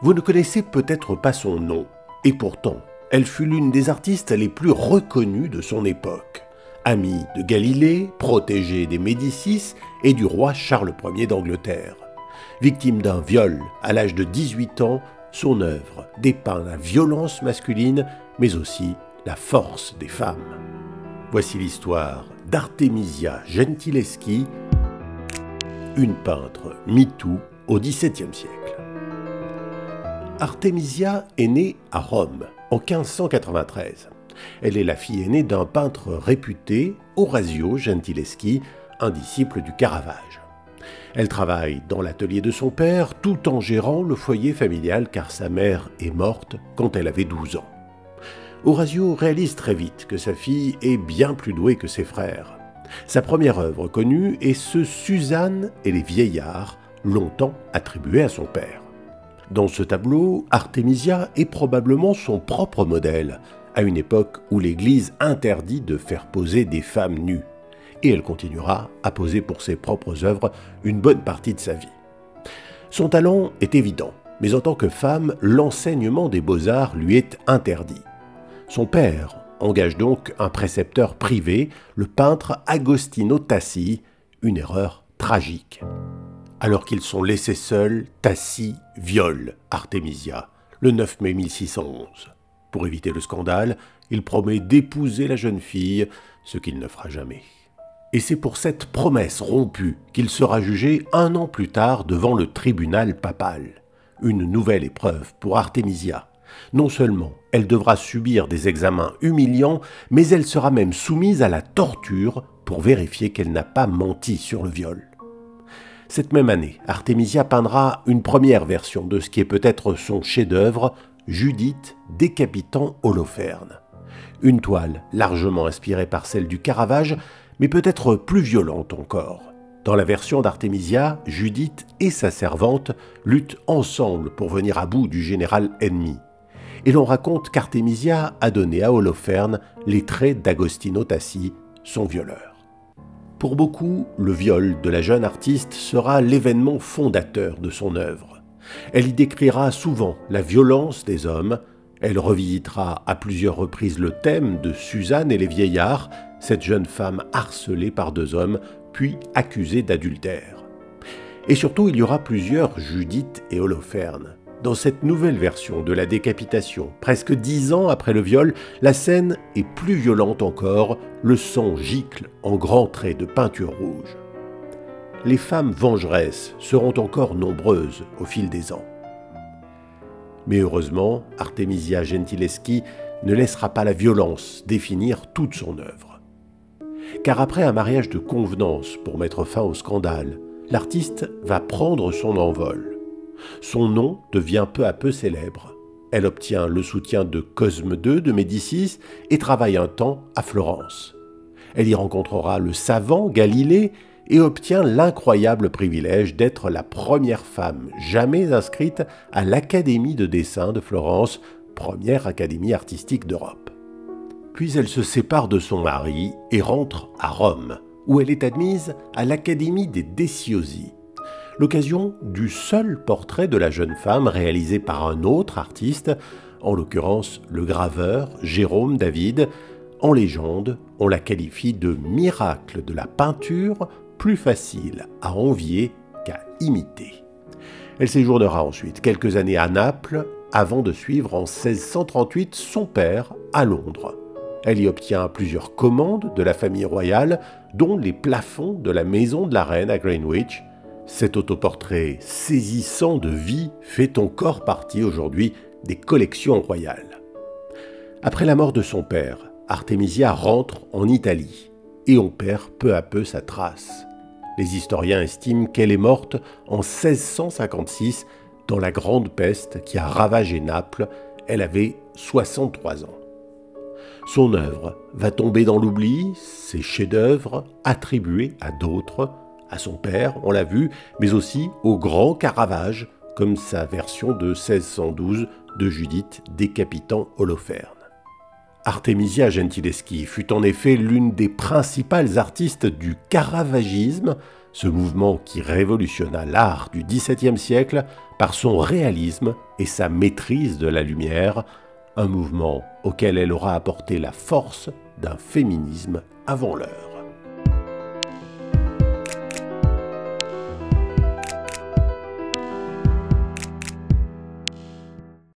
Vous ne connaissez peut-être pas son nom, et pourtant, elle fut l'une des artistes les plus reconnues de son époque. Amie de Galilée, protégée des Médicis et du roi Charles Ier d'Angleterre. Victime d'un viol à l'âge de 18 ans, son œuvre dépeint la violence masculine, mais aussi la force des femmes. Voici l'histoire d'Artemisia Gentileschi, une peintre MeToo au XVIIe siècle. Artemisia est née à Rome en 1593. Elle est la fille aînée d'un peintre réputé, Orazio Gentileschi, un disciple du Caravage. Elle travaille dans l'atelier de son père tout en gérant le foyer familial car sa mère est morte quand elle avait 12 ans. Orazio réalise très vite que sa fille est bien plus douée que ses frères. Sa première œuvre connue est ce Suzanne et les vieillards, longtemps attribué à son père. Dans ce tableau, Artemisia est probablement son propre modèle, à une époque où l'Église interdit de faire poser des femmes nues, et elle continuera à poser pour ses propres œuvres une bonne partie de sa vie. Son talent est évident, mais en tant que femme, l'enseignement des beaux-arts lui est interdit. Son père engage donc un précepteur privé, le peintre Agostino Tassi, une erreur tragique. Alors qu'ils sont laissés seuls, Tassi viole Artemisia le 9 mai 1611. Pour éviter le scandale, il promet d'épouser la jeune fille, ce qu'il ne fera jamais. Et c'est pour cette promesse rompue qu'il sera jugé 1 an plus tard devant le tribunal papal. Une nouvelle épreuve pour Artemisia. Non seulement elle devra subir des examens humiliants, mais elle sera même soumise à la torture pour vérifier qu'elle n'a pas menti sur le viol. Cette même année, Artemisia peindra une première version de ce qui est peut-être son chef-d'œuvre, Judith décapitant Holoferne. Une toile largement inspirée par celle du Caravage, mais peut-être plus violente encore. Dans la version d'Artemisia, Judith et sa servante luttent ensemble pour venir à bout du général ennemi. Et l'on raconte qu'Artemisia a donné à Holoferne les traits d'Agostino Tassi, son violeur. Pour beaucoup, le viol de la jeune artiste sera l'événement fondateur de son œuvre. Elle y décrira souvent la violence des hommes. Elle revisitera à plusieurs reprises le thème de Suzanne et les vieillards, cette jeune femme harcelée par 2 hommes, puis accusée d'adultère. Et surtout, il y aura plusieurs Judith et Holoferne. Dans cette nouvelle version de la décapitation, presque 10 ans après le viol, la scène est plus violente encore, le sang gicle en grands traits de peinture rouge. Les femmes vengeresses seront encore nombreuses au fil des ans. Mais heureusement, Artemisia Gentileschi ne laissera pas la violence définir toute son œuvre. Car après un mariage de convenance pour mettre fin au scandale, l'artiste va prendre son envol. Son nom devient peu à peu célèbre. Elle obtient le soutien de Cosme II de Médicis et travaille un temps à Florence. Elle y rencontrera le savant Galilée et obtient l'incroyable privilège d'être la première femme jamais inscrite à l'Académie de dessin de Florence, première académie artistique d'Europe. Puis elle se sépare de son mari et rentre à Rome, où elle est admise à l'Académie des Deciosi. L'occasion du seul portrait de la jeune femme réalisé par un autre artiste, en l'occurrence le graveur Jérôme David. En légende, on la qualifie de miracle de la peinture, plus facile à envier qu'à imiter. Elle séjournera ensuite quelques années à Naples, avant de suivre en 1638 son père à Londres. Elle y obtient plusieurs commandes de la famille royale, dont les plafonds de la maison de la reine à Greenwich. Cet autoportrait saisissant de vie fait encore partie aujourd'hui des collections royales. Après la mort de son père, Artemisia rentre en Italie et on perd peu à peu sa trace. Les historiens estiment qu'elle est morte en 1656 dans la Grande Peste qui a ravagé Naples. Elle avait 63 ans. Son œuvre va tomber dans l'oubli, ses chefs-d'œuvre attribués à d'autres, à son père, on l'a vu, mais aussi au grand Caravage, comme sa version de 1612 de Judith décapitant Holoferne. Artemisia Gentileschi fut en effet l'une des principales artistes du caravagisme, ce mouvement qui révolutionna l'art du XVIIe siècle par son réalisme et sa maîtrise de la lumière, un mouvement auquel elle aura apporté la force d'un féminisme avant l'heure.